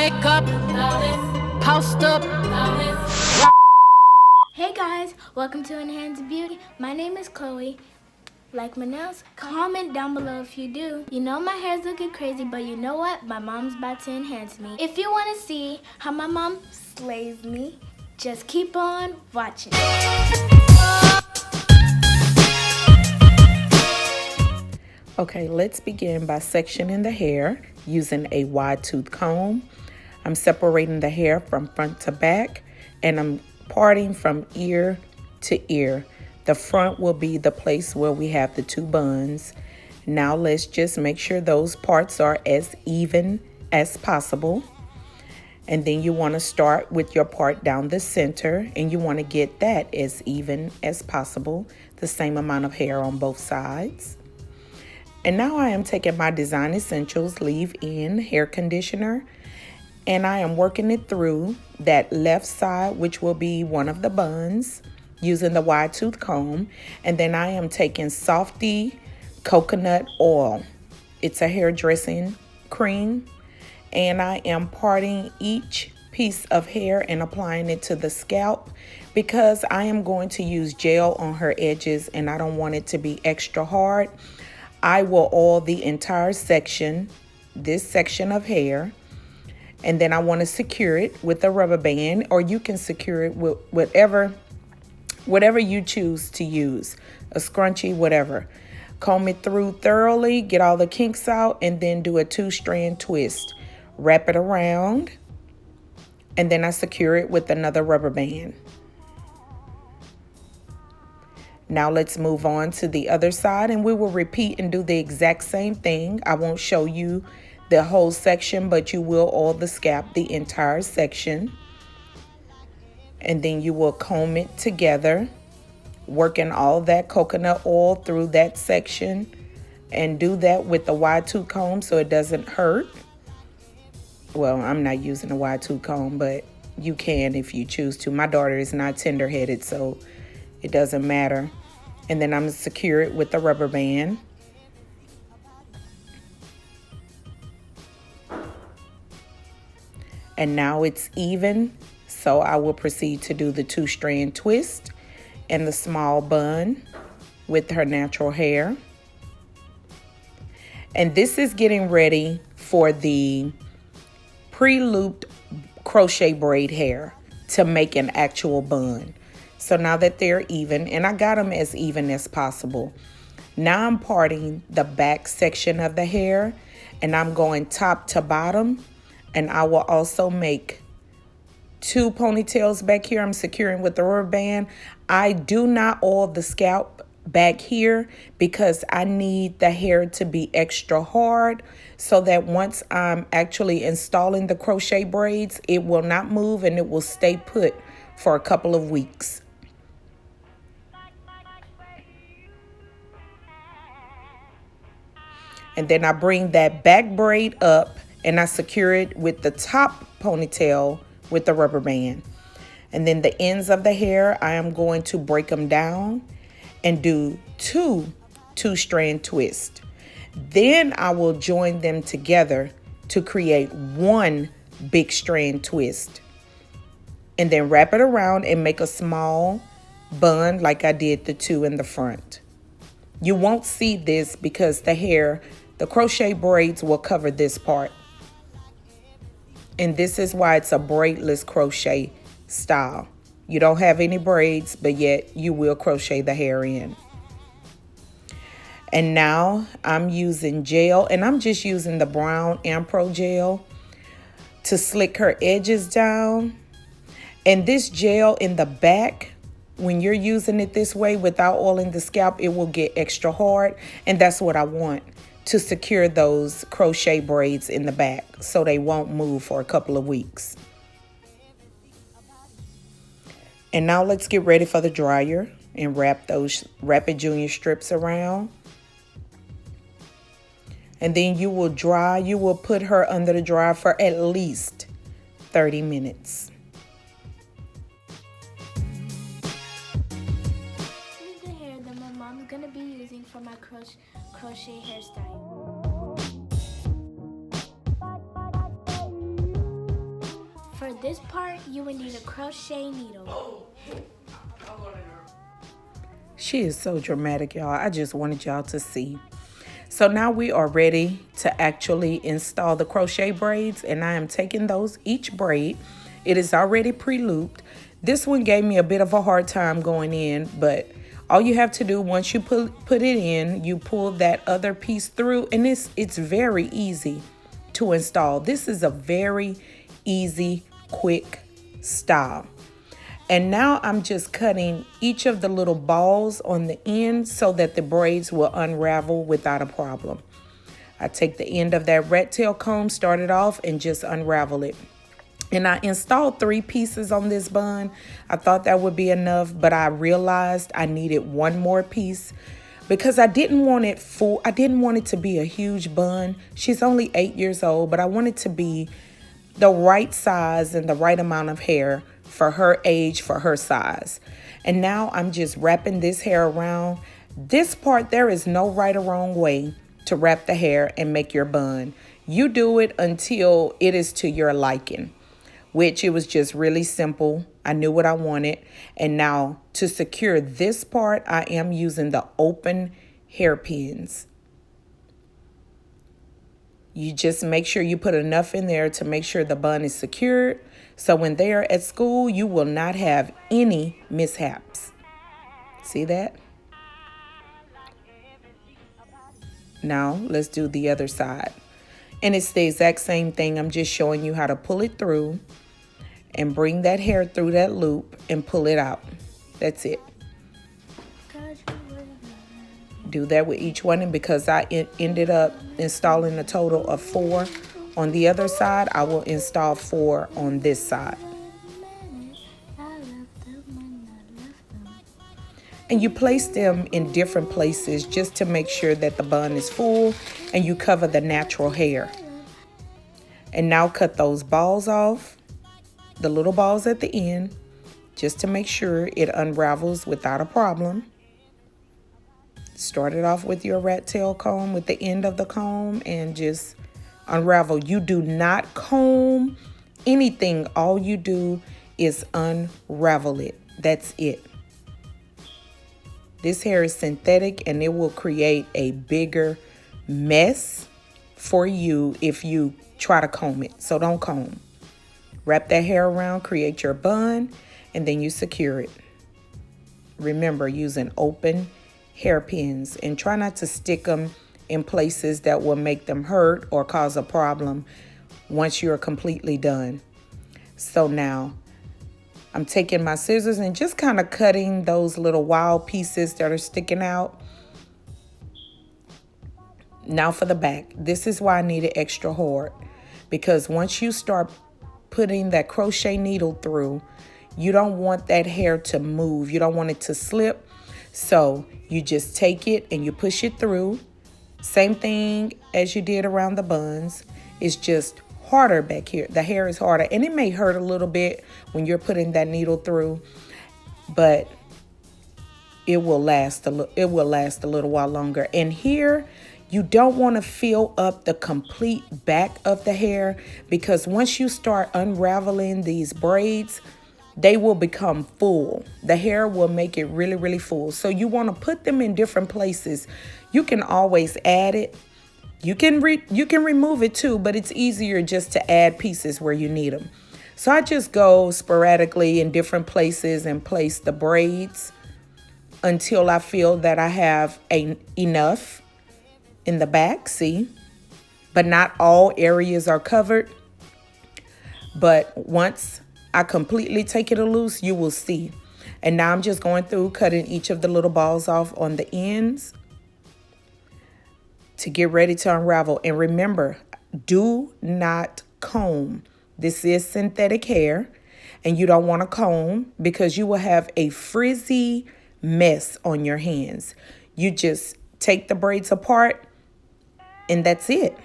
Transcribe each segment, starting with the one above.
wake up, post up. Hey guys, welcome to Enhance Beauty. My name is Chloe. Like my nails? Comment down below if you do. You know my hair's looking crazy, but you know what? My mom's about to enhance me. If you want to see how my mom slays me, just keep on watching. Okay, let's begin by sectioning the hair using a wide tooth comb. I'm separating the hair from front to back, and I'm parting from ear to ear. The front will be the place where we have the two buns. Now let's just make sure those parts are as even as possible. And then you want to start with your part down the center, and you want to get that as even as possible, the same amount of hair on both sides. And now I am taking my Design Essentials leave-in hair conditioner, and I am working it through that left side, which will be one of the buns, using the wide tooth comb. And then I am taking Softee coconut oil. It's a hair dressing cream, and I am parting each piece of hair and applying it to the scalp because I am going to use gel on her edges and I don't want it to be extra hard. I will oil the entire section, this section of hair, and then I want to secure it with a rubber band, or you can secure it with whatever you choose to use, a scrunchie, whatever. Comb it through thoroughly, get all the kinks out, and then do a 2-strand twist. Wrap it around, and then I secure it with another rubber band. Now let's move on to the other side, and we will repeat and do the exact same thing. I won't show you the whole section, but you will oil the scalp, the entire section. And then you will comb it together, working all that coconut oil through that section, and do that with the wide tooth comb so it doesn't hurt. Well, I'm not using a wide tooth comb, but you can if you choose to. My daughter is not tender-headed, so it doesn't matter. And then I'm going to secure it with the rubber band. And now it's even, so I will proceed to do the 2-strand twist and the small bun with her natural hair. And this is getting ready for the pre-looped crochet braid hair to make an actual bun. So now that they're even, and I got them as even as possible, now I'm parting the back section of the hair, and I'm going top to bottom. And I will also make 2 ponytails back here. I'm securing with the rubber band. I do not oil the scalp back here because I need the hair to be extra hard so that once I'm actually installing the crochet braids, it will not move and it will stay put for a couple of weeks. And then I bring that back braid up and I secure it with the top ponytail with the rubber band. And then the ends of the hair, I am going to break them down and do 2-strand twists. Then I will join them together to create 1 big strand twist. And then wrap it around and make a small bun like I did the 2 in the front. You won't see this because the crochet braids will cover this part. And this is why it's a braidless crochet style. You don't have any braids, but yet you will crochet the hair in. And now I'm using gel, and I'm just using the brown Ampro gel to slick her edges down. And this gel in the back, when you're using it this way without oiling the scalp, it will get extra hard. And that's what I want, to secure those crochet braids in the back so they won't move for a couple of weeks. And now let's get ready for the dryer and wrap those Rapid Junior strips around. And then you will put her under the dryer for at least 30 minutes. This is the hair that my mom's gonna be using for my crochet hairstyle. for this part, you would need a crochet needle. She is so dramatic, y'all. I just wanted y'all to see. So now we are ready to actually install the crochet braids, and I am taking those, each braid. It is already pre-looped. This one gave me a bit of a hard time going in, but all you have to do once you put it in, you pull that other piece through, and it's very easy to install. This is a very easy, quick style. And now I'm just cutting each of the little balls on the end so that the braids will unravel without a problem. I take the end of that rat tail comb, start it off, and just unravel it. And I installed 3 pieces on this bun. I thought that would be enough, but I realized I needed one more piece because I didn't want it full. I didn't want it to be a huge bun. She's only 8 years old, but I want it to be the right size and the right amount of hair for her age, for her size. And now I'm just wrapping this hair around. This part, there is no right or wrong way to wrap the hair and make your bun. You do it until it is to your liking, which it was just really simple. I knew what I wanted. And now to secure this part, I am using the open hairpins. You just make sure you put enough in there to make sure the bun is secured. So when they are at school, you will not have any mishaps. See that? Now let's do the other side. And it's the exact same thing. I'm just showing you how to pull it through and bring that hair through that loop and pull it out. That's it. Do that with each one, and because I ended up installing a total of 4 on the other side, I will install 4 on this side. And you place them in different places just to make sure that the bun is full and you cover the natural hair. And now cut those balls off, the little balls at the end, just to make sure it unravels without a problem. Start it off with your rat tail comb with the end of the comb and just unravel. You do not comb anything. All you do is unravel it. That's it. This hair is synthetic and it will create a bigger mess for you if you try to comb it. So don't comb. Wrap that hair around, create your bun, and then you secure it. Remember, using open hairpins, and try not to stick them in places that will make them hurt or cause a problem once you're completely done. So now I'm taking my scissors and just kind of cutting those little wild pieces that are sticking out. Now for the back. This is why I need it extra hard, because once you start putting that crochet needle through, you don't want that hair to move. You don't want it to slip. So you just take it and you push it through. Same thing as you did around the buns. It's just harder back here. The hair is harder, and it may hurt a little bit when you're putting that needle through, but it will last a little while longer. And here, you don't want to fill up the complete back of the hair, because once you start unraveling these braids, they will become full. The hair will make it really, really full. So you want to put them in different places. You can always add it. You can remove it too, but it's easier just to add pieces where you need them. So I just go sporadically in different places and place the braids until I feel that I have enough in the back, see? But not all areas are covered. But once I completely take it loose, you will see. And now I'm just going through cutting each of the little balls off on the ends to get ready to unravel. And remember, do not comb. This is synthetic hair, and you don't want to comb because you will have a frizzy mess on your hands. You just take the braids apart, and that's it.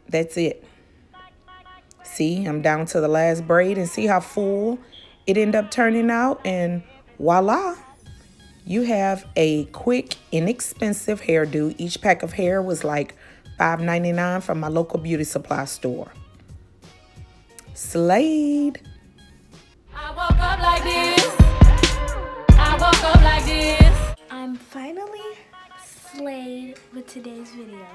That's it. See, I'm down to the last braid, and see how full it ended up turning out, and voila, you have a quick, inexpensive hairdo. Each pack of hair was like $5.99 from my local beauty supply store. Slayed. I woke up like this. I woke up like this. I'm finally slayed with today's video.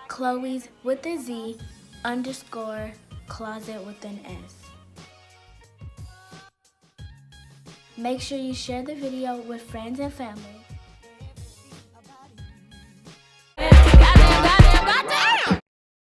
Chloe's with a Z _ closet with an S. Make sure you share the video with friends and family.